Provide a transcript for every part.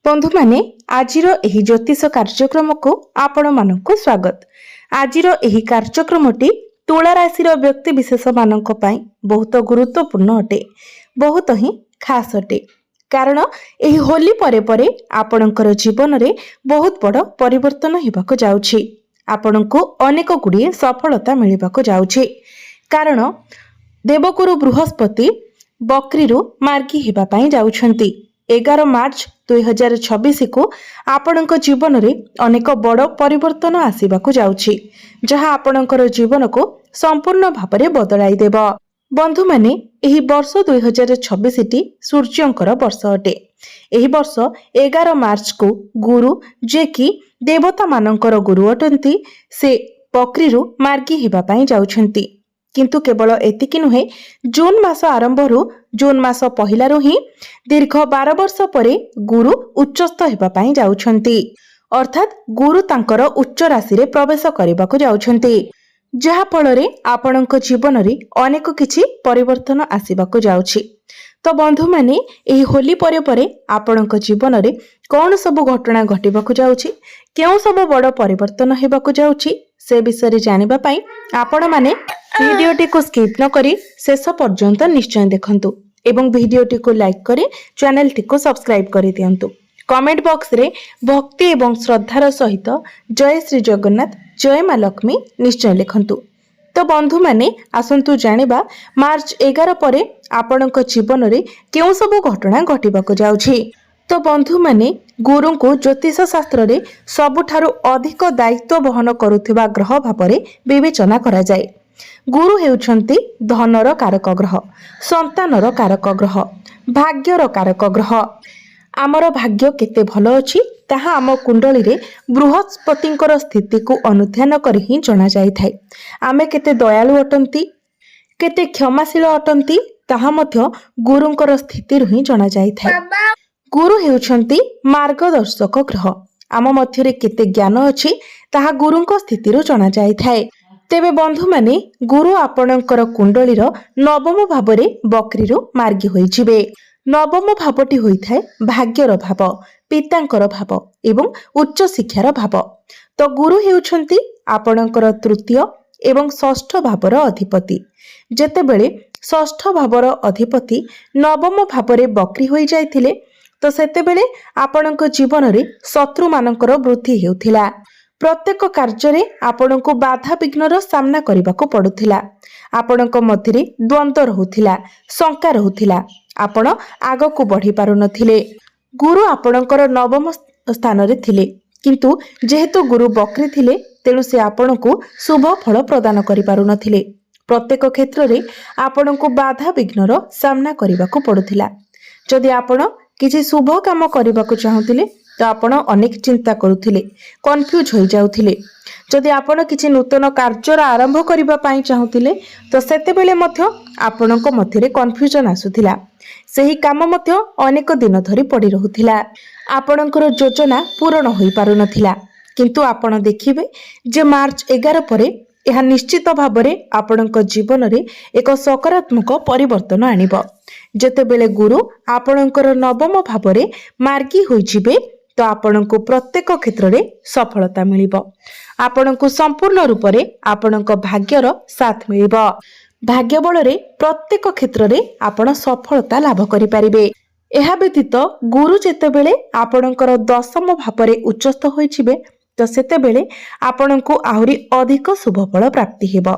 बंधु माने आजिर एही ज्योतिष कार्यक्रम को आपण मानक स्वागत। आजिर एही कार्यक्रमटी तुला राशि व्यक्ति विशेष मानक पई बहुत गुरुत्वपूर्ण अटे, बहुत ही खास अटे। कारण एही होली परे परे आपणकर जीवन रे बहुत बड़ परिवर्तन हेबाको जाउछि। आपणको अनेक गुड़िए सफलता मिलिबाको जाउछि। कारण देवगुरु बृहस्पति बकरीरु मार्गी हेबा पई जाउछंती। 11 मार्च 2026 को आपणक जीवन रे अनेक बड़ परिवर्तन आसीबाको जाउछि, जहा आपणकर जीवन को संपूर्ण भाबरे बदलाई देब। बंधु माने एही वर्ष 2026 टी सूर्यंकर वर्ष अटे। एही वर्ष 11 मार्च को गुरु जे कि देवता मानकर गुरु अटंती से बकरीरु मार्गी हेबा पई जाउछंती। किंतु केवल एतिकी नुहे, जून मास आरंभरू जून मास पहिलारू ही दीर्घ 12 वर्ष परे गुरु उच्चस्थ हेबा पई जाउछंती। अर्थात गुरु तांकर उच्च राशि रे प्रवेश करबाको जाउछंती, जहा फଳରେ आपणक जीवन रे अनेक किछि परिवर्तन आसीबाको जाउछि। तो बंधु माने एही होली परे परे आपणक जीवन रे कोन सब घटना घटिबाको जाउछि, केउ सब बड़ परिवर्तन हेबाको जाउछि, से विषय जानिबा पई आपण माने भिडियोटी को स्किप न करी शेष पर्यंत निश्चय देखंतु एवं भिडियोटी को लाइक करे चैनल टी को सब्सक्राइब करि दियंतु। कमेंट बॉक्स रे भक्ति एवं श्रद्धार सहित जय श्री जगन्नाथ जय मां लक्ष्मी निश्चय लिखंतु। तो बंधु माने आसंतु जानिबा मार्च 11 परे आपणक जीवन रे केउ सब घटना घटिबाको जाउछि। तो बंधु माने गुरु को ज्योतिष शास्त्र रे सबुठारु अधिक दायित्व वहन करुथिबा ग्रह भाबरे विवेचना करा जाय। गुरु हेउछंती धनर कारक ग्रह, संतानर कारक ग्रह, भाग्यर कारक ग्रह। आमर भाग्य केते भलो अछि ताहा आम कुंडली रे बृहस्पतिंकर स्थिति को अनुध्यान करि ही जणा जाय थाय। आमे केते दयालु अटंती, केते क्षमाशील अटंती ताहा मध्य गुरुंकर स्थिति रहि जणा जाय थाय। गुरु हेउछंती मार्गदर्शक ग्रह। आम मध्य रे केते ज्ञान अछि ताहा गुरुंक स्थिति रो जणा जाय थाय। तेबे बंधु माने गुरु आपणकर कुंडलीर नवम भावरे बकरीरु मार्गी होई जिवे। नवम भावटी होई थाए भाग्यर भाव, पितांकर भाव एवं उच्च शिक्षार भाव। तो गुरु हेउछंती आपणकर तृतीय एवं षष्ठ भावर अधिपति। जेतेबेले षष्ठ भावर अधिपति नवम भावरे बकरी होई जायथिले, तो सेतेबेले आपणक जीवन रे शत्रु मानकर वृद्धि हेउथिला। प्रत्येक कार्य आपणको बाधा विघ्नर सामना करबाको पड़ुथिला। आपणक मध्यरे द्वंद्व रहुथिला, शंका रहुथिला, आपण आगको बढ़ी पारु नथिले। गुरु आपणकर नवम स्थान रे थिले, किंतु जेहेतु गुरु बकरी थिले तेणु से आपणको शुभ फल प्रदान करि पारु नथिले। प्रत्येक क्षेत्र रे आपणको बाधा विघ्नर सामना करबाको पड़ुथिला। जदि आपण किछि शुभ काम करबाको चाहुथिले तो आपण अनेक चिंता करुथिले, कन्फ्यूज हो जाउथिले। जदि आपण किछि नूतन कार्यर आरंभ करिबा पई चाहुथिले तो सेतेबेले मध्य आपणक मध्यरे कन्फ्यूजन आसुथिला। सेही काम मध्य अनेक दिन धरि पड़ी रहुथिला। आपणकर योजना पूर्ण होई पारु नथिला। किंतु आपण देखिबे जे मार्च 11 परे यह निश्चित भावरे आपणक जीवन रे एक सकारात्मक परिवर्तन आनिबो। जेतेबेले गुरु आपणकर नवम भावरे मार्गी होई जिवे तो आपणको प्रत्येक क्षेत्र रे सफलता मिलिबो। आपणको संपूर्ण रूप रे आपणक भाग्यर साथ मिलिबो। भाग्य बल रे प्रत्येक क्षेत्र रे आपण सफलता लाभ करि परिबे। एहा व्यतीत गुरु जेतेबेले आपणकर दशम भावरे उच्चस्थ होई जिवे तो सेतेबेले आपणको आहुरी अधिक शुभ फल प्राप्ति हेबो।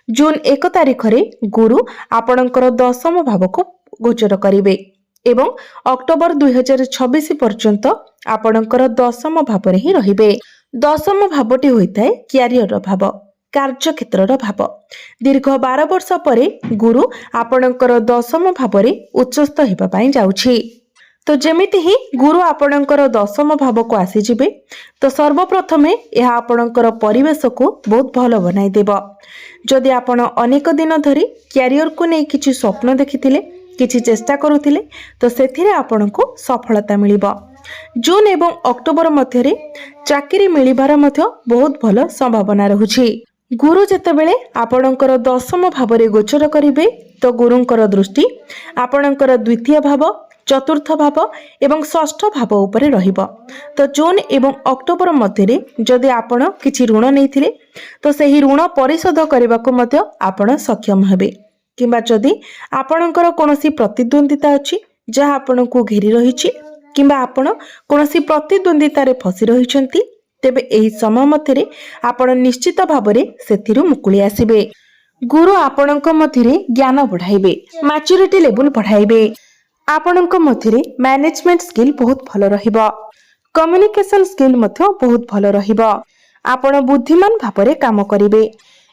जून 1 तारिख रे गुरु आपणकर दशम भाव को गोचर करिवे एवं अक्टोबर 2026 पर्यंत आपणकर दशम भावरे ही रहिबे। दशम भावटी होइताए क्यारियर भाव, कार्य क्षेत्रर भाव। दीर्घ 12 वर्ष परे गुरु आपणकर दशम भावरे उच्चस्थ हेबा पई जाउछि। तो जेमिति ही गुरु आपणकर दशम भाव को आसी जिवे तो सर्वप्रथमे यह आपणकर परिवेश को बहुत भलो बनाई देबो। जदि आपण अनेक दिन धरि क्यारियर को नै किछि स्वप्न देखिथिले, किछि चेष्टा करुथिले तो सेथिरे आपणको सफलता मिलिबो। जून एवं अक्टोबर मध्यरे चाकरी मिलिबार मध्य बहुत भलो संभावना रहुछि। गुरु जेतेबेले आपणकर दशम भावरे गोचर करिवे तो गुरुंकर दृष्टि आपणकर द्वितीय भाव चतुर्थ भाव एवं षष्ठ भाव उपरे रहिबो। तो जून एवं अक्टोबर मध्य जदि आपण किछि ऋण नैथिले तो सही ऋण परिशोध करने को मध्य आपण सक्षम हेबे। किंबा जदि आपणकर कोनोसी प्रतिद्वंदिता अछि जहा आपण को घेरी रहिछि किंबा आपण कोनोसी प्रतिद्वंदिता रे फसी रहिछंती तेबे एही समय मध्यरे आपण निश्चित भाबरे सेथिरु मुकुली आसीबे। गुरु आपणक मध्यरे ज्ञान बढ़ाइबे, मैच्योरिटी लेवल बढ़ाइबे। आपणक मध्यरे मैनेजमेंट स्किल बहुत भलो रहिबो, कम्युनिकेशन स्किल मध्य बहुत भलो रहिबो। आपण बुद्धिमान भाबरे काम करिवे।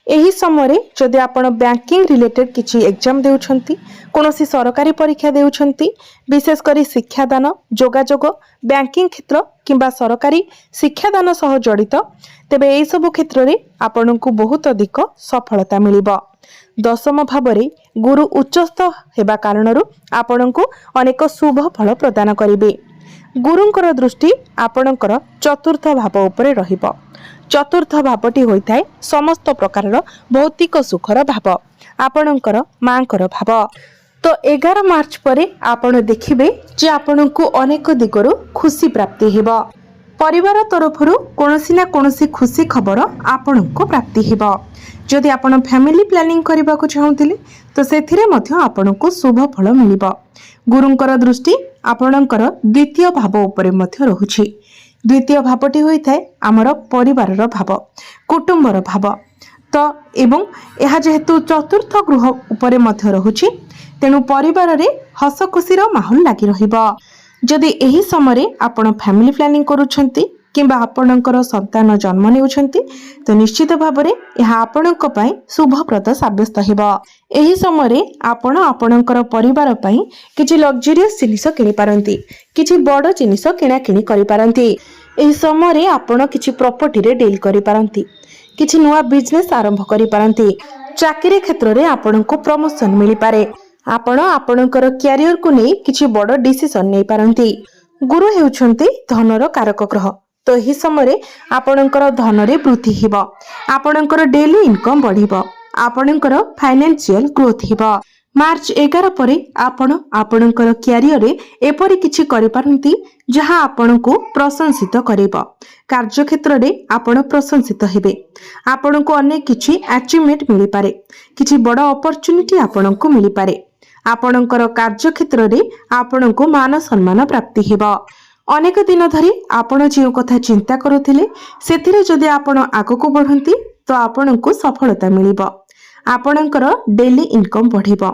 एही समय जदि आपण बैंकिंग रिलेटेड किछि एग्जाम देउछंती, कोनोसी सरकारी परीक्षा देउछंती, विशेष करी शिक्षादान, जोगाजोग, बैंकिंग क्षेत्र किंबा सरकारी शिक्षादान सह जड़ित तेबे एई सब क्षेत्र रे आपणको बहुत अधिक सफलता मिलिबो। दशम भावरे गुरु उच्चस्थ हेबा कारणरू आपणको अनेक शुभ फल प्रदान करिवे। गुरुंकर दृष्टि आपणकर चतुर्थ भाव उपरे रहिबो। चतुर्थ भावटी होइथाय समस्त प्रकार भौतिक सुखर भाव, आपणकर मांकर भाव। तो 11 मार्च परे आपण देखिबे जे आपणको अनेक दिगरु खुशी प्राप्ति हेबो। परिवार तरफरु कोनोसी ना कोनोसी खुशी खबर आपणको प्राप्ति हेबो। जदि आपण फैमिली प्लानिंग करबा को चाहुतिले तो सेथिरे मध्य आपणको शुभ फल मिलिबो। गुरुंकर दृष्टि आपणकर द्वितीय भाव उपरे मध्य रहुछि। द्वितीय भावटी होइथाय आमर परिवारर भाव, कुटुंबर भाव। तो एवं यह जेहेतु चतुर्थ गृह उपरे मध्य रहुछि तेणु परिवार रे हस खुशीर माहौल लागि रहिबो। जदि एही समय आपण फैमिली प्लानिंग करूछंती किंबा आपणकर संतान जन्म नेउछंती तो निश्चित भाबरे यह आपणक पई शुभप्रद साब्यस्त हेबो। एही समय आपण आपणकर परिवार पई किछि लग्जरियस जिनिस किनि पारंती, किछि बड़ जिनिस किना किनि करि पारंती। एही समय आपण किछि प्रॉपर्टी रे डील करि पारंती, किछि नुवा बिजनेस आरंभ करि पारंती। चाकरी क्षेत्र रे आपणको प्रमोशन मिलि पारे। आपण आपणकर करियर को नै किछि बड़ डिसिजन नै पारंती। गुरु हेउछंती धनर कारक ग्रह। तो यही समय आपणकर धन रे वृद्धि हेबो, आपणकर डेली इनकम बढ़िबो, आपणकर फाइनेंशियल ग्रोथ हेबो। मार्च 11 परे आपण आपणकर करियर रे एपरि किछि करि पारंती जहा आपणको प्रशंसित करिबो। कार्य क्षेत्र रे आपण प्रशंसित हेबे। आपणको अनेक किछि अचीवमेंट मिलि पारे, किछि बड़ अपॉर्चुनिटी आपणको मिलि पारे। आपणकर कार्य क्षेत्र रे आपणको मान सम्मान प्राप्ति हेबो। अनेक दिन धरी आपण जे कथा चिंता करुथिले सेथिरे जदि आपण आगको बढ़ंती तो आपणको सफलता मिलिबो। आपणकर डेली इनकम बढ़िबो।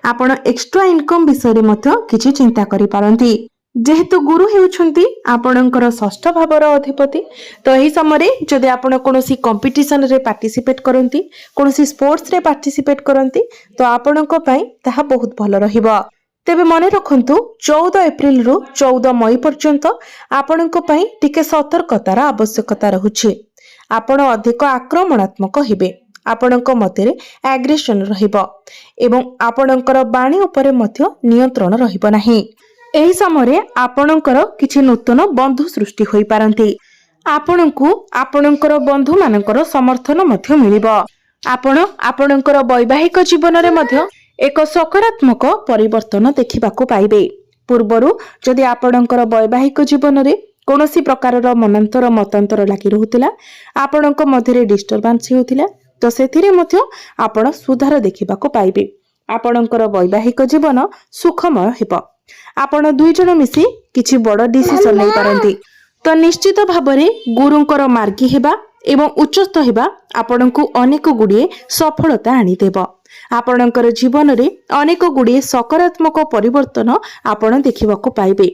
आपण एक्स्ट्रा इनकम विषय रे मध्य किछि चिंता करि पारंती। जेहेतु गुरु हेउछंती आपणकर षष्ठ भावर अधिपति तो एही समय जदि आपण कोनोसी कंपटीशन रे पार्टिसिपेट करंती, कोनोसी स्पोर्ट्स रे पार्टिसिपेट करंती तो आपणको पई ताहा बहुत भलो रहिबो। तेबे मने रखंतु 14 एप्रिल रु 14 मई पर्यंत आपणको पई टिके सतर्कतार आवश्यकता रहुछि। आपण अधिक आक्रमणात्मक हेबे, आपणको मतेरे एग्रेशन रहिबो एवं आपणकर बाणी उपरे मध्य नियंत्रण रहिबो नाही। एही समय आपणकर किछि नूतन बंधु सृष्टि होई पारंती। आपणको आपणकर बंधु मानकर समर्थन मध्य मिलिबो। आपण आपणकर वैवाहिक जीवन रे मध्य एक सकारात्मक परिवर्तन देखिबाकू पाइबे। पूर्वरु जदि आपणकर वैवाहिक जीवन रे कोनोसी प्रकारर मनांतर मतांतर लागि रहुतिला, आपणक मध्यरे डिस्टर्बेंस हेउतिला तो सेथिरे मध्य आपण सुधार देखिबाकू पाइबे। आपणकर वैवाहिक जीवन सुखमय हेबो। आपण दुई जण मिसी किछि बड़ डिसिजन नै पारंती। तो निश्चित भाबरे गुरुंकर मार्गी हेबा एवं उच्चस्थ हेबा आपणको अनेक गुडिये सफलता आनी देबो। आपणकर जीवन रे अनेक गुडिये सकारात्मक परिवर्तन आपण देखिबाकू पाइबे।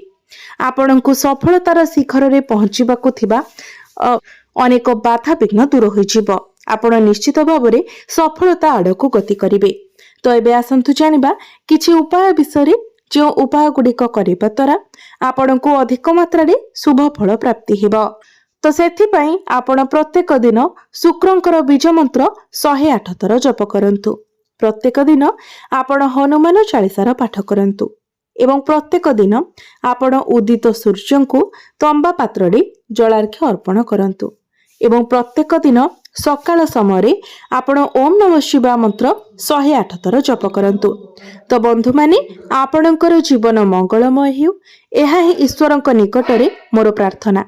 आपणको सफलतार शिखर रे पहुंचीबाकू थिबा अनेक बाधा विघ्न दूर होई जिवो। आपण निश्चित भाबरे सफलता आडको गति करिवे। तो एबे आसंतु जानिबा किछि उपाय विषय जो उपाय गुड़िक करबा द्वारा आपणको अधिक मात्रा रे शुभ फल प्राप्ति हेबो। तो सेथिपाई आपण प्रत्येक दिन शुक्रंकर बीज मंत्र 108 थर जप करंतु। प्रत्येक दिन आपण हनुमान चालीसार पाठ करंतु एवं प्रत्येक दिन आपण उदित सूर्य को तंबा पात्र रे जलार्घ्य अर्पण करंतु एवं प्रत्येक दिन ସକାଳ ସମୟରେ ଆପଣ ଓମ୍ ନମଃ ଶିବାୟ ମନ୍ତ୍ର 108 ଥର ଜପ କରନ୍ତୁ। ତ ବନ୍ଧୁମାନେ, ଆପଣଙ୍କର ଜୀବନ ମଙ୍ଗଳମୟ ହେଉ, ଏହା ହିଁ ଈଶ୍ୱରଙ୍କ ନିକଟରେ ମୋର ପ୍ରାର୍ଥନା।